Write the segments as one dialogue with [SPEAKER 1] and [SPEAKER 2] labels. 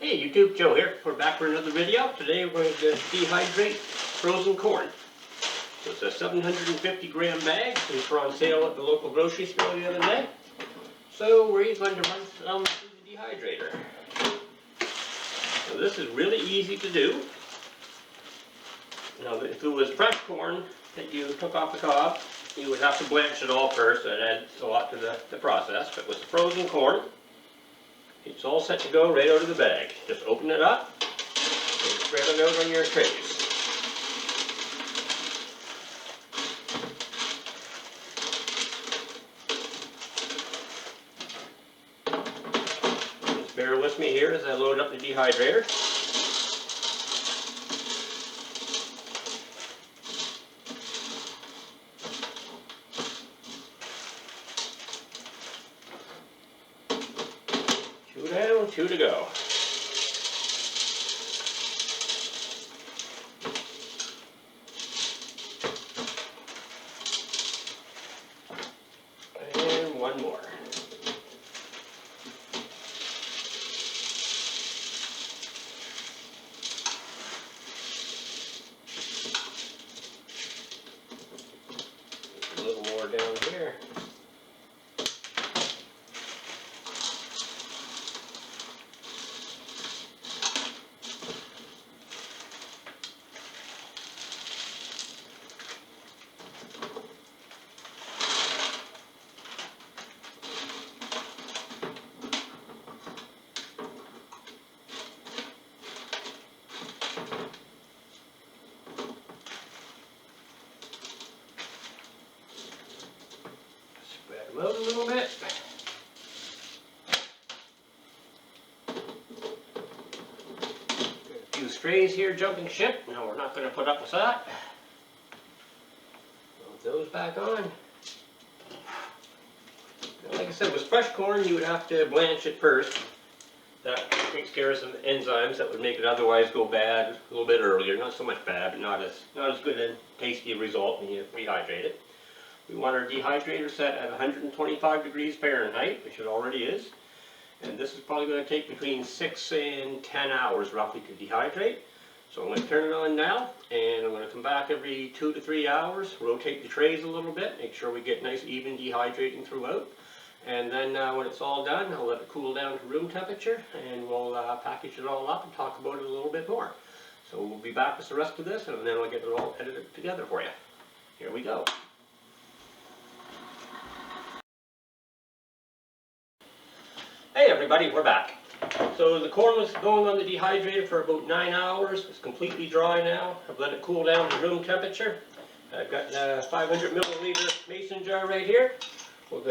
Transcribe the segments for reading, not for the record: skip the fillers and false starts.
[SPEAKER 1] Hey YouTube, Joe here. We're back for another video. Today we're going to dehydrate frozen corn. So it's a 750 gram bag. These were on sale at the local grocery store the other day. So we're going to run some through the dehydrator. So this is really easy to do. Now if it was fresh corn that you took off the cob, you would have to blanch it all first. That adds a lot to the process. But with frozen corn, it's all set to go right out of the bag. Just open it up and spread it out on your trays. Just bear with me here as I load up the dehydrator. Two down, two to go. And one more. A little more down here. Spread them out a little bit. Got a few strays here jumping ship. No, we're not going to put up with that. Put those back on. Now, like I said, with fresh corn, you would have to blanch it first. That takes care of some enzymes that would make it otherwise go bad a little bit earlier. Not so much bad, but not as good and tasty a result when you rehydrate it. We want our dehydrator set at 125 degrees Fahrenheit, which it already is. And this is probably going to take between 6 and 10 hours roughly to dehydrate. So I'm going to turn it on now, and I'm going to come back every 2 to 3 hours, rotate the trays a little bit, make sure we get nice even dehydrating throughout. And then when it's all done, I'll let it cool down to room temperature, and we'll package it all up and talk about it a little bit more. So we'll be back with the rest of this, and then I'll get it all edited together for you. Here we go. Hey everybody, we're back. So the corn was going on the dehydrator for about 9 hours. It's completely dry now. I've let it cool down to room temperature. I've got a 500 milliliter mason jar right here. We've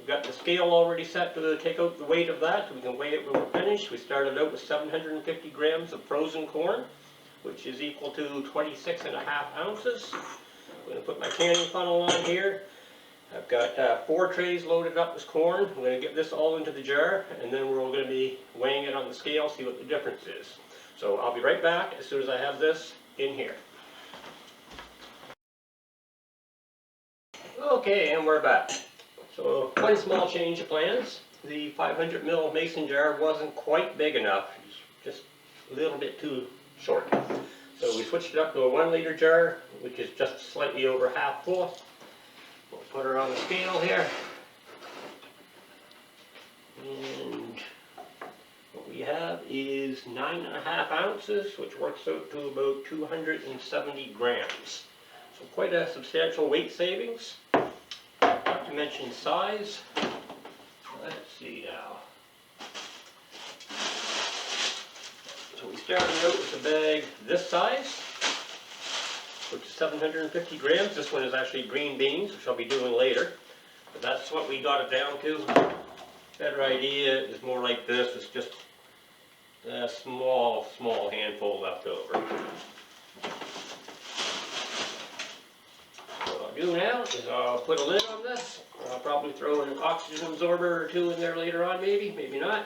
[SPEAKER 1] got the scale already set to take out the weight of that, so we can weigh it when we're finished. We started out with 750 grams of frozen corn, which is equal to 26.5 ounces. I'm going to put my canning funnel on here. I've got 4 trays loaded up with corn. I'm going to get this all into the jar, and then we're going to be weighing it on the scale, see what the difference is. So I'll be right back as soon as I have this in here. Okay, and we're back. So one small change of plans. The 500 ml mason jar wasn't quite big enough, just a little bit too short. So we switched it up to a 1 liter jar, which is just slightly over half full. We'll put her on the scale here. And what we have is 9.5 ounces, which works out to about 270 grams. So quite a substantial weight savings. Not to mention size. Let's see now. So we started out with a bag this size, which is 750 grams. This one is actually green beans, which I'll be doing later. But that's what we got it down to. Better idea is more like this. It's just a small handful left over. What I'll do now is I'll put a lid on this. I'll probably throw an oxygen absorber or 2 in there later on, maybe not.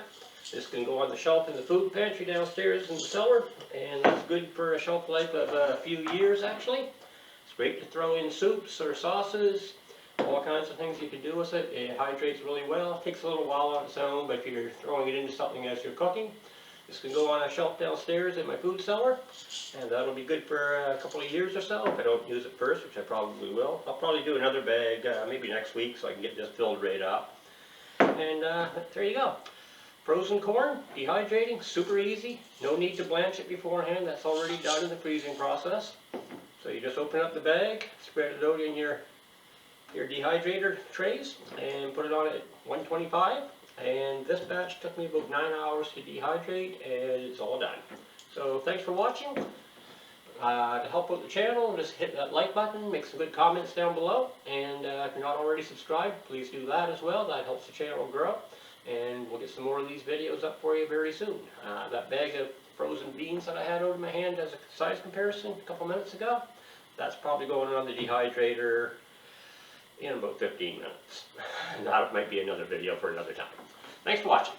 [SPEAKER 1] This can go on the shelf in the food pantry downstairs in the cellar, and that's good for a shelf life of a few years actually. It's great to throw in soups or sauces, all kinds of things you can do with it. It hydrates really well. It takes a little while on its own, but if you're throwing it into something as you're cooking, This can go on a shelf downstairs in my food cellar, and that'll be good for a couple of years or so if I don't use it first, which I probably will. I'll probably do another bag maybe next week so I can get this filled right up. And there you go. Frozen corn, dehydrating, super easy. No need to blanch it beforehand. That's already done in the freezing process. So you just open up the bag, spread it out in your dehydrator trays, and put it on at 125. And this batch took me about 9 hours to dehydrate, and it's all done. So thanks for watching. To help out the channel, just hit that like button, make some good comments down below, and if you're not already subscribed, please do that as well. That helps the channel grow, and we'll get some more of these videos up for you very soon. That bag of frozen beans that I had over my hand as a size comparison a couple minutes ago, that's probably going on the dehydrator in about 15 minutes. And that might be another video for another time. Thanks for watching.